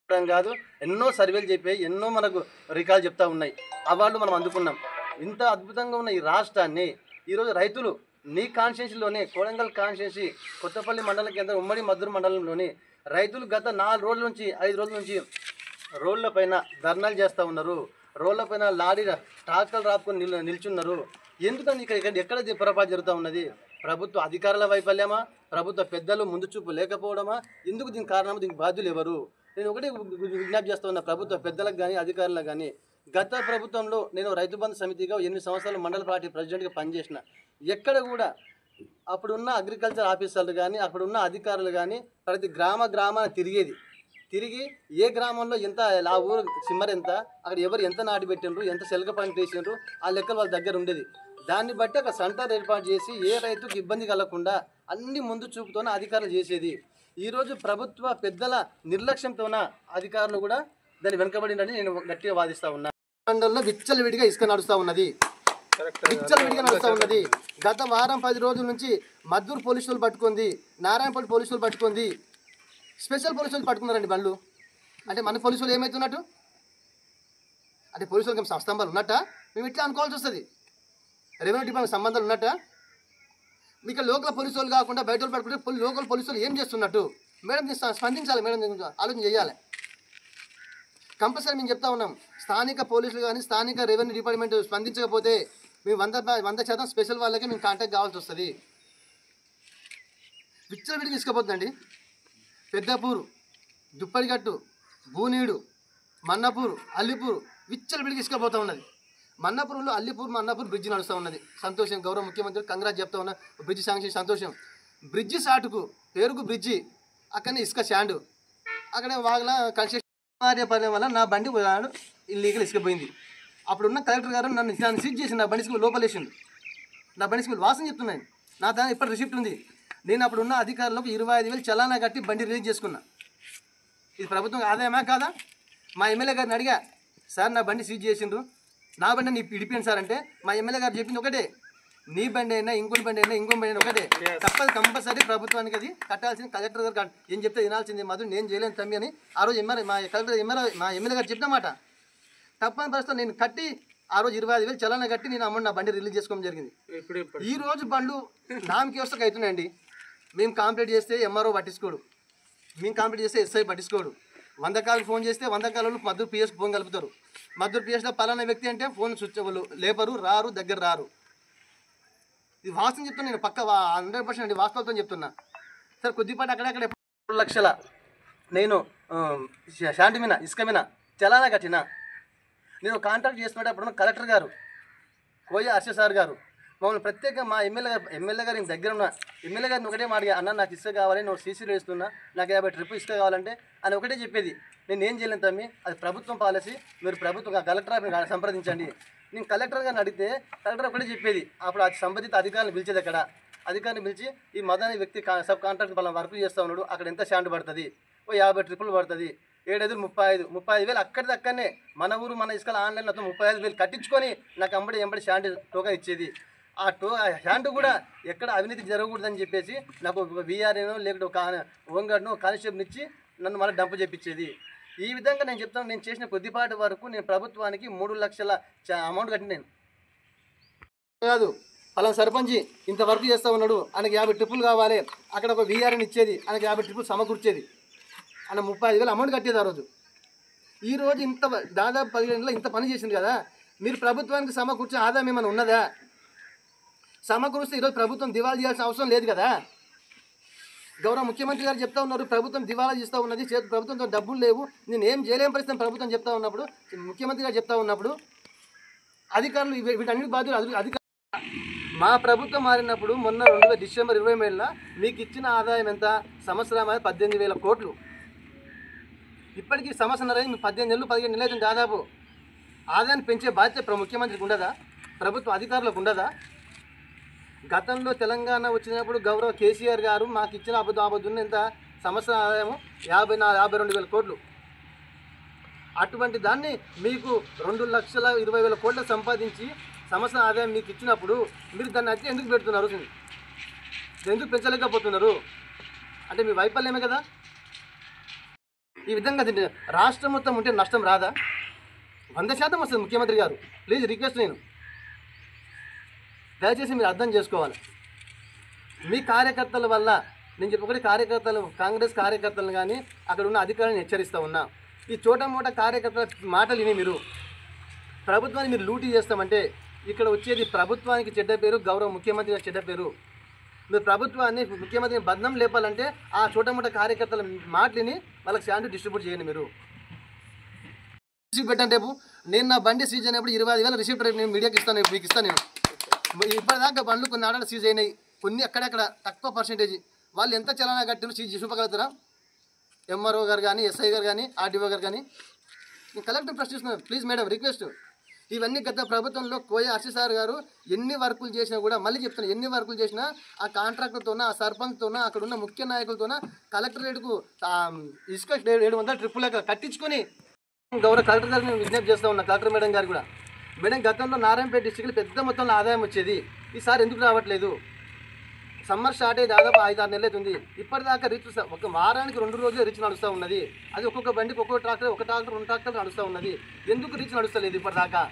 కాదు, ఎన్నో సర్వేలు చెప్పాయి, ఎన్నో మనకు రికార్డు చెప్తా ఉన్నాయి. అవార్డు మనం అందుకున్నాం. ఇంత అద్భుతంగా ఉన్న ఈ రాష్ట్రాన్ని ఈరోజు రైతులు నీ కాన్స్టిట్యూన్సీలోనే, కోడంగల్ కాన్స్టిట్యూన్సీ కొత్తపల్లి మండలం కేంద్రం ఉమ్మడి మద్దూరు మండలంలోని రైతులు గత 4 రోజుల నుంచి 5 రోజుల నుంచి రోడ్ల పైన ధర్నాలు చేస్తూ ఉన్నారు. రోడ్ల పైన లారీ ట్రాక్టర్లు రాపుకొని నిల్చున్నారు. ఎందుకని ఎక్కడ పొరపాటు జరుగుతూ ఉన్నది? ప్రభుత్వ అధికారుల వైఫల్యమా, ప్రభుత్వ పెద్దలు ముందు చూపు లేకపోవడమా? ఎందుకు దీనికి కారణం? దీనికి బాధ్యులు ఎవరు? నేను ఒకటే విజ్ఞప్తి చేస్తూ ఉన్నా ప్రభుత్వ పెద్దలకు కానీ అధికారులకు కానీ. గత ప్రభుత్వంలో నేను రైతు బంధు సమితిగా 8 సంవత్సరాలు మండల పార్టీ ప్రెసిడెంట్గా పనిచేసిన. ఎక్కడ కూడా అప్పుడున్న అగ్రికల్చర్ ఆఫీసర్లు కానీ అప్పుడున్న అధికారులు కానీ ప్రతి గ్రామాన తిరిగి ఏ గ్రామంలో ఎంత ఆ ఊరు సిమ్మర్ ఎంత, అక్కడ ఎవరు ఎంత నాటి పెట్టిండ్రు, ఎంత సెలక పని చేసిండ్రు, ఆ లెక్కలు వాళ్ళ దగ్గర ఉండేది. దాన్ని బట్టి ఒక సెంటర్ ఏర్పాటు చేసి ఏ రైతుకు ఇబ్బంది కలగకుండా అన్ని ముందు చూపుతోనే అధికారులు చేసేది. ఈరోజు ప్రభుత్వ పెద్దల నిర్లక్ష్యంతోన అధికారులు కూడా దాన్ని వెనుకబడిందని నేను గట్టిగా వాదిస్తూ ఉన్నా. మండలంలో విచ్చలవిడిగా ఇసుక నడుస్తూ ఉన్నది. గత వారం 10 రోజుల నుంచి మద్దూరు పోలీసులు పట్టుకుంది, నారాయణపల్లి పోలీసులు పట్టుకుంది, స్పెషల్ పోలీసులు పట్టుకున్నారండి బండ్లు. అంటే మన పోలీసులు ఏమవుతున్నట్టు? అంటే పోలీసులకి స్తంభాలు ఉన్నట్ట? మేము ఇట్లా అనుకోవాల్సి వస్తుంది. రెవెన్యూ డిపార్ట్మెంట్ సంబంధాలు ఉన్నట్ట? మీకు లోకల్ పోలీసులు కాకుండా బయట వాళ్ళు పట్టుకుంటే లోకల్ పోలీసులు ఏం చేస్తున్నట్టు? మేడం స్పందించాలి, మేడం ఆలోచన చేయాలి. కంపల్సరీ మేము చెప్తా ఉన్నాం, స్థానిక పోలీసులు కానీ స్థానిక రెవెన్యూ డిపార్ట్మెంట్ స్పందించకపోతే మేము 100% స్పెషల్ వాళ్ళకి మేము కాంటాక్ట్ కావాల్సి వస్తుంది. విచ్చలవిడికి తీసుకుపోతుందండి. పెద్దపూరు, దుప్పరిగట్టు, బూనీడు, మన్నపూరు, అల్లిపూరు విచ్చలవిడికి తీసుకుపోతూ ఉన్నది. మన్నపూర్లో మన్నపూర్ బ్రిడ్జి నడుస్తూ ఉన్నది. సంతోషం, గౌరవ ముఖ్యమంత్రి కంగ్రాట్ చెప్తా ఉన్నా. బ్రిడ్జి శాంక్షన్ సంతోషం. బ్రిడ్జి సాటుకు పేరుకు బ్రిడ్జి, అక్కడనే ఇసుక స్టాండు, అక్కడే వాగల కన్స్ట్రక్షన్ పడడం వల్ల నా బండి ఇల్లీగల్ ఇసుకపోయింది. అప్పుడున్న కలెక్టర్ గారు నన్ను సీజ్ చేసి నా బండి లోపలేసిండు. నా బండి వాసన చెప్తున్నాను. నా దాని ఇప్పటి రిసిప్ట్ ఉంది. నేను అప్పుడున్న అధికారులకు 25,000 చలానా కట్టి బండి రిలీజ్ చేసుకున్నా. ఇది ప్రభుత్వం ఆదాయమా కాదా? మా ఎమ్మెల్యే గారిని అడిగా, సార్ నా బండి సీజ్ చేసిండ్రు, నా బండి నీ ఇడిపోయింది సార్ అంటే మా ఎమ్మెల్యే గారు చెప్పింది ఒకటే, నీ బండి అయినా ఇంకోటి బండి అయినా ఒకటే, తప్పదు కంపల్సరీ ప్రభుత్వానికి అది కట్టాల్సింది. కలెక్టర్ గారు ఏం చెప్తే వినాల్సింది. మాత్రం నేను చేయలేను తమ్మి అని ఆ రోజు మా ఎమ్మెల్యే గారు చెప్పిన మాట తప్పని పరిస్థితుల్లో నేను కట్టి ఆ రోజు 25,000 చలానా కట్టి నేను అమౌంట్ నా బండి రిలీజ్ చేసుకోవడం జరిగింది. ఈ రోజు బండ్లు నామకి వస్తకు అవుతున్నాయండి. మేము కంప్లీట్ చేస్తే ఎంఆర్ఓ పట్టించుకోడు, మేము కంప్లీట్ చేస్తే ఎస్ఐ పట్టించుకోడు. 100 కాలకు ఫోన్ చేస్తే 100 కాలు మద్దూరు పిఎస్కి ఫోన్ కలుపుతారు. మద్దూరు పిఎస్లో పలానా వ్యక్తి అంటే ఫోన్ స్విచ్ వాళ్ళు లేపరు, దగ్గర రారు. ఇది వాస్తవం చెప్తున్నా, నేను పక్క 100% వాస్తవంతో చెప్తున్నా. సార్ కొద్దిపాటి అక్కడక్కడ 2 లక్షల నేను శాంతి మీద ఇసుక మీద చలానా కట్టిన. నేను కాంటాక్ట్ చేస్తున్నట్టు అప్పుడు కలెక్టర్ గారు కోయ హర్ష సార్ గారు మమ్మల్ని ప్రత్యేకంగా మా ఎమ్మెల్యే గారు దగ్గర ఉన్న ఎమ్మెల్యే గారిని ఒకటే మాట, అన్న నాకు ఇసుక కావాలి, నేను సీసీలో వేస్తున్నా, నాకు 50 ట్రిప్ ఇసుక కావాలంటే అని ఒకటే చెప్పేది. నేను ఏం చేయలేను తమ్మి, అది ప్రభుత్వం పాలసీ, మీరు ప్రభుత్వం కలెక్టర్ సంప్రదించండి. నేను కలెక్టర్ గారిని అడిగితే కలెక్టర్ ఒకటే చెప్పేది. అప్పుడు అది సంబంధిత అధికారులను పిలిచేది. అక్కడ అధికారిని పిలిచి ఈ మదన వ్యక్తి సబ్ కాంట్రాక్ట్ పలానా వర్క్ చేస్తూ ఉన్నాడు, అక్కడ ఎంత స్టాండ్ పడుతుంది, 50 ట్రిప్పులు పడుతుంది, 7 5 35,000 అక్కడనే మన ఊరు మన ఇసుకలు ఆన్లైన్లో 35,000 కట్టించుకొని నాకు ఎంబడి స్టాండ్ టోకన్ ఇచ్చేది. ఆ స్టాండ్ కూడా ఎక్కడ అవినీతి జరగకూడదని చెప్పేసి నాకు ఒక వీఆర్ఏనో లేకపోతే ఒక హోంగార్డ్నో కానిస్టేబుల్ ఇచ్చి నన్ను మళ్ళీ డంప్ చేయించేది. ఈ విధంగా నేను చెప్తాను, నేను చేసిన కొద్దిపాటి వరకు నేను ప్రభుత్వానికి 3 లక్షల అమౌంట్ కట్టిన. నేను కాదు అలా సర్పంచ్ ఇంత వర్క్ చేస్తూ ఉన్నాడు, ఆయనకి 50 ట్రిప్పులు కావాలి, అక్కడ ఒక వీఆర్ఏని ఇచ్చేది, ఆయనకి 50 ట్రిప్పులు సమకూర్చేది, ఆయన 35,000 అమౌంట్ కట్టేది ఆ రోజు. ఈరోజు ఇంత దాదాపు 10 గంటల ఇంత పని చేసింది కదా, మీరు ప్రభుత్వానికి సమకూర్చే ఆదాయం ఏమైనా ఉన్నదా? సమకూరిస్తే ఈరోజు ప్రభుత్వం దివాళా చేయాల్సిన అవసరం లేదు కదా. గౌరవ ముఖ్యమంత్రి గారు చెప్తా ఉన్నారు, ప్రభుత్వం దివాళా చేస్తూ ఉన్నది, ప్రభుత్వంతో డబ్బులు లేవు, నేను ఏం చేయలేని పరిస్థితి ప్రభుత్వం చెప్తా ఉన్నప్పుడు, ముఖ్యమంత్రి గారు చెప్తా ఉన్నప్పుడు అధికారులు వీటన్నిటి బాధ్యులు అధికారులు. మా ప్రభుత్వం మారినప్పుడు మొన్న డిసెంబర్ 23 మీకు ఇచ్చిన ఆదాయం ఎంత? సంవత్సరం 18,000 కోట్లు. ఇప్పటికీ సంవత్సరం 18 నెలలు 15 నెలలు అయితే దాదాపు. ఆదాయాన్ని పెంచే బాధ్యత ముఖ్యమంత్రికి ఉండదా? ప్రభుత్వ అధికారులకు ఉండదా? గతంలో తెలంగాణ వచ్చినప్పుడు గౌరవ కేసీఆర్ గారు మాకు ఇచ్చిన అబద్ధం ఎంత? సంవత్సరం ఆదాయము 52,000 కోట్లు. అటువంటి దాన్ని మీకు 2,20,000 కోట్లు సంపాదించి సంవత్సరం ఆదాయం మీకు ఇచ్చినప్పుడు మీరు దాన్ని అయితే ఎందుకు పెడుతున్నారు? ఎందుకు పెంచలేకపోతున్నారు? అంటే మీ వైఫల్యమే కదా. ఈ విధంగా రాష్ట్రం మొత్తం ఉంటే నష్టం రాదా? 100% వస్తుంది ముఖ్యమంత్రి గారు. ప్లీజ్ రిక్వెస్ట్, నేను దయచేసి మీరు అర్థం చేసుకోవాలి. మీ కార్యకర్తల వల్ల నేను చెప్పి కార్యకర్తలు, కాంగ్రెస్ కార్యకర్తలను కానీ అక్కడ ఉన్న అధికారులను హెచ్చరిస్తూ ఉన్నా, ఈ చోటమోట కార్యకర్తల మాటలు విని మీరు ప్రభుత్వాన్ని మీరు లూటీ చేస్తామంటే ఇక్కడ వచ్చేది ప్రభుత్వానికి చెడ్డ పేరు, గౌరవ ముఖ్యమంత్రి గారికి చెడ్డ పేరు. మీరు ప్రభుత్వాన్ని, ముఖ్యమంత్రిని బదనం లేపాలంటే ఆ చోటమోట కార్యకర్తల మాటలని వాళ్ళకి శాంతి డిస్ట్రిబ్యూట్ చేయండి. మీరు రిసీప్ట్ పెట్టండి. రేపు నేను నా బండి సీజ్ అయినప్పుడు 25,000 రిసీప్ట్ రేపు నేను మీడియాకి ఇస్తాను, మీకు ఇస్తాను. నేను ఇప్పటిదాకా బండ్లు కొన్ని ఆడాలి సీజ్ అయినాయి, కొన్ని అక్కడక్కడ తక్కువ పర్సెంటేజ్. వాళ్ళు ఎంత చలానా కట్టిన సీజ్ చూపగలుగుతారా? ఎంఆర్ఓ గారు కానీ, ఎస్ఐ గారు కానీ, ఆర్డీఓ గారు కానీ. నేను కలెక్టర్ ప్రశ్నిస్తున్నాను, ప్లీజ్ మేడం రిక్వెస్ట్. ఇవన్నీ గత ప్రభుత్వంలో కోయ హర్షి సార్ గారు ఎన్ని వర్కులు చేసినా కూడా, మళ్ళీ చెప్తున్నాను, ఎన్ని వర్కులు చేసినా ఆ కాంట్రాక్టర్తోన, ఆ సర్పంచ్తోన, అక్కడ ఉన్న ముఖ్య నాయకులతోన కలెక్టరేట్కు ఇసుక 700 ట్రిప్పులు కట్టించుకొని గౌరవ కలెక్టర్ గారిని విజ్ఞప్తి చేస్తూ ఉన్నా. కలెక్టర్ మేడం గారు కూడా, మేడం గతంలో నారాయణపేట డిస్టిక్లో పెద్ద మొత్తంలో ఆదాయం వచ్చేది, ఈసారి ఎందుకు రావట్లేదు? సమ్మర్ స్టార్ట్ అయ్యి దాదాపు 5-6 నెలలు అవుతుంది, ఇప్పటిదాకా రీచ్ ఒక వారానికి 2 రోజులు రీచ్ నడుస్తూ ఉన్నది. అది ఒక్కొక్క బండికి ఒక్కొక్క ట్రాక్టర్, ఒక ట్రాక్టర్ 2 ట్రాక్టర్లు నడుస్తూ ఉన్నది. ఎందుకు రీచ్ నడుస్తలేదు ఇప్పటిదాకా?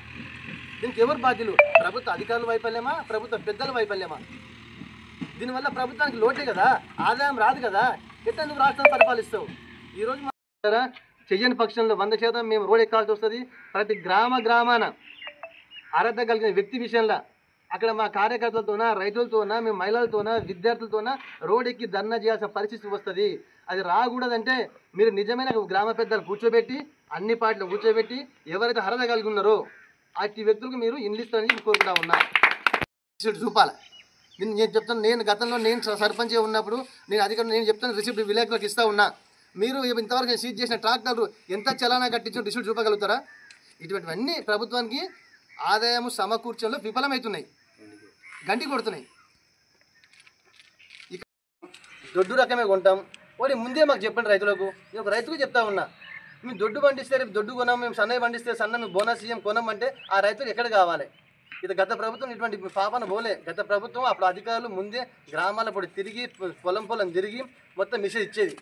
దీనికి ఎవరు బాధ్యులు? ప్రభుత్వ అధికారుల వైఫల్యమా, ప్రభుత్వ పెద్దల వైఫల్యమా? దీనివల్ల ప్రభుత్వానికి లోటే కదా, ఆదాయం రాదు కదా. ఎట్లా నువ్వు రాష్ట్రాన్ని పరిపాలిస్తావు? ఈరోజు చెయ్యని పక్షంలో 100% మేము రోడ్ ఎక్కాల్సి వస్తుంది. ప్రతి గ్రామాన అర్హత కలిగిన వ్యక్తి విషయంలో అక్కడ మా కార్యకర్తలతోన, రైతులతోన, మేము మహిళలతోన, విద్యార్థులతోన రోడ్ ఎక్కి ధర్నా చేయాల్సిన పరిస్థితి వస్తుంది. అది రాకూడదంటే మీరు నిజమైన గ్రామ పెద్దలు కూర్చోబెట్టి, అన్ని పార్టీలు కూర్చోబెట్టి, ఎవరైతే అర్హత కలిగి ఉన్నారో అట్టి వ్యక్తులకు మీరు ఇండ్లిస్తారని కోరుకుంటా ఉన్నా. చూపాలి. నేను చెప్తాను, నేను గతంలో నేను సర్పంచ్గా ఉన్నప్పుడు నేను అధికారులు నేను చెప్తాను, రిసిప్ట్ విలేకరులకు ఇస్తూ ఉన్నా. మీరు ఇంతవరకు సీజ్ చేసిన ట్రాక్టర్లు ఎంత చలానా కట్టించో రిసిప్ట్ చూపగలుగుతారా? ఇటువంటివన్నీ ప్రభుత్వానికి ఆదాయము సమకూర్చడంలో విఫలమవుతున్నాయి, గంటి కొడుతున్నాయి. ఇక దొడ్డు రకమే కొంటాం. ఓడి ముందే మాకు చెప్పండి రైతులకు. నేను ఒక రైతుకు చెప్తా ఉన్నా, మేము దొడ్డు పండిస్తే రేపు దొడ్డు కొనాం, మేము సన్నయ్య పండిస్తే సన్న, మేము బోనస్ సీఎం కొనామంటే ఆ రైతులు ఎక్కడ కావాలి? ఇది గత ప్రభుత్వం ఇటువంటి పాపన పోలే. గత ప్రభుత్వం అప్పుడు అధికారులు ముందే గ్రామాల పొడి తిరిగి పొలం తిరిగి మొత్తం మిషన్ ఇచ్చేది.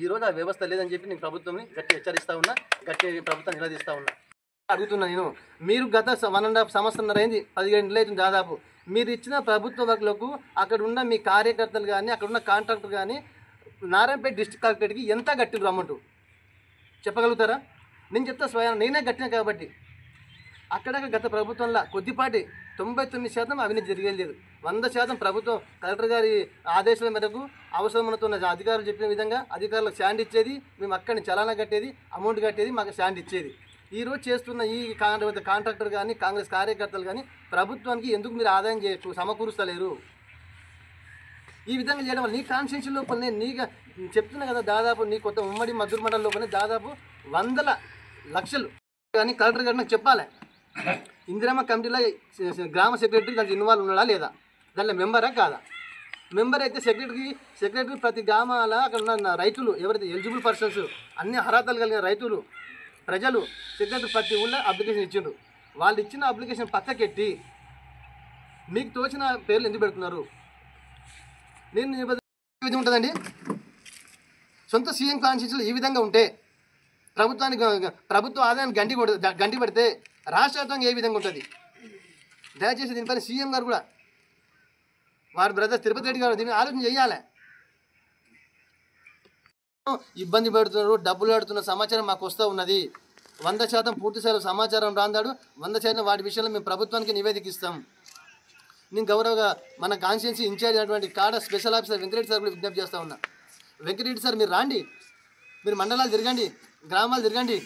ఈరోజు ఆ వ్యవస్థ లేదని చెప్పి నేను ప్రభుత్వాన్ని గట్టి హెచ్చరిస్తూ ఉన్నా, గట్టి ప్రభుత్వాన్ని నిలదీస్తూ ఉన్నా. అడుగుతున్నా నేను, మీరు గత 1.5 సంవత్సరం అయింది, 15 నెలలు అవుతుంది దాదాపు. మీరు ఇచ్చిన ప్రభుత్వ వర్కులకు అక్కడ ఉన్న మీ కార్యకర్తలు కానీ, అక్కడ ఉన్న కాంట్రాక్టర్ కానీ నారాయణపేట డిస్ట్రిక్ట్ కలెక్టరేట్కి ఎంత కట్టిన అమౌంట్ చెప్పగలుగుతారా? నేను చెప్తా, స్వయం నేనే కట్టినా కాబట్టి. అక్కడక్కడ గత ప్రభుత్వంలో కొద్దిపాటి 99% అవినీతి జరిగేది. 100% ప్రభుత్వం కలెక్టర్ గారి ఆదేశాల మేరకు అవసరమవుతున్న అధికారులు చెప్పిన విధంగా అధికారులకు స్టాండ్ ఇచ్చేది, మేము అక్కడిని చలానా కట్టేది, అమౌంట్ కట్టేది, మాకు స్టాండ్ ఇచ్చేది. ఈరోజు చేస్తున్న ఈ కాంట్రాక్టర్ కానీ, కాంగ్రెస్ కార్యకర్తలు కానీ ప్రభుత్వానికి ఎందుకు మీరు ఆదాయం సమకూరుస్తలేరు? ఈ విధంగా చేయడం వల్ల నీ కాన్స్టిట్యూషన్ లోపల నేను నీగా చెప్తున్నా కదా, దాదాపు నీ కొత్త ఉమ్మడి మద్దూరు మండలం లోపలనే దాదాపు 100 లక్షలు కానీ కలెక్టర్ గారు నాకు చెప్పాలి. ఇందిరమ్మ కమిటీలో గ్రామ సెక్రటరీ దానికి ఇన్వాల్వ్ ఉన్నాడా లేదా, దాంట్లో మెంబరా కాదా? మెంబర్ అయితే సెక్రటరీ ప్రతి గ్రామాల అక్కడ ఉన్న రైతులు ఎవరైతే ఎలిజిబుల్ పర్సన్స్, అన్ని అర్హతలు కలిగిన రైతులు, ప్రజలు సెక్రటరీ ప్రతి ఊళ్ళో అప్లికేషన్ ఇచ్చిండ్రు. వాళ్ళు ఇచ్చిన అప్లికేషన్ పక్కకెట్టి మీకు తోచిన పేర్లు ఎందుకు పెడుతున్నారు? నేను ఈ విధంగా ఉంటుందండి. సొంత సీఎం కాన్స్టిట్యూన్సీలో ఈ విధంగా ఉంటే ప్రభుత్వ ఆదాయాన్ని గంటి పడితే రాష్ట్ర వ్యాప్తంగా ఏ విధంగా ఉంటుంది? దయచేసి దీనిపైన సీఎం గారు కూడా, వారి బ్రదర్ తిరుపతి రెడ్డి గారు దీన్ని ఆలోచన చేయాలి. ఇబ్బంది పెడుతున్నారు, డబ్బులు ఆడుతున్న సమాచారం మాకు వస్తూ ఉన్నది. 100% పూర్తి స్థాయిలో సమాచారం రాందాడు. 100% వాటి విషయంలో మేము ప్రభుత్వానికి నివేదిక ఇస్తాం. నేను గౌరవగా మన కాన్స్టిట్యున్సీ ఇన్ఛార్జ్ అయినటువంటి కాడ స్పెషల్ ఆఫీసర్ వెంకటరెడ్డి సార్ కూడా విజ్ఞప్తి చేస్తూ ఉన్నా. వెంకటరెడ్డి సార్ మీరు రాండి, మీరు మండలాలు తిరగండి, గ్రామాలు తిరగండి.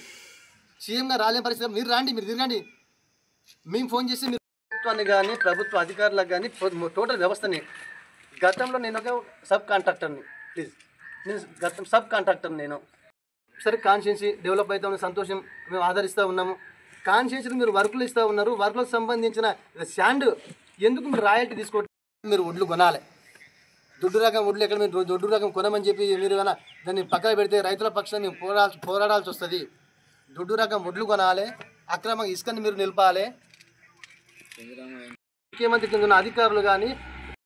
సీఎంగా రాలేని పరిస్థితి మీరు రాండి, మీరు తిరగండి. మేము ఫోన్ చేసి మీరు ప్రభుత్వాన్ని కానీ, ప్రభుత్వ అధికారులకు కానీ, టోటల్ వ్యవస్థని. గతంలో నేను ఒక సబ్ కాంట్రాక్టర్ని, ప్లీజ్, నేను గతం సబ్ కాంట్రాక్టర్. నేను సరే కాన్స్టిట్యున్సీ డెవలప్ అవుతామని సంతోషం, మేము ఆదరిస్తూ ఉన్నాము. కాన్స్టిట్యున్సీకి మీరు వర్కులు ఇస్తూ ఉన్నారు, వర్కులకు సంబంధించిన శాండ్ ఎందుకు మీరు రాయల్టీ తీసుకోవడం? మీరు ఒడ్లు కొనాలి, దొడ్డు రకం ఒడ్లు ఎక్కడ మీరు దొడ్డు రకం కొనమని చెప్పి మీరు ఏమైనా దాన్ని పక్కన పెడితే రైతుల పక్షాన్ని పోరాడాల్సి వస్తుంది. దొడ్డు రకం ఒడ్లు కొనాలి, అక్రమంగా ఇసుకని మీరు నిలపాలి. ముఖ్యమంత్రి కింద ఉన్న అధికారులు కానీ,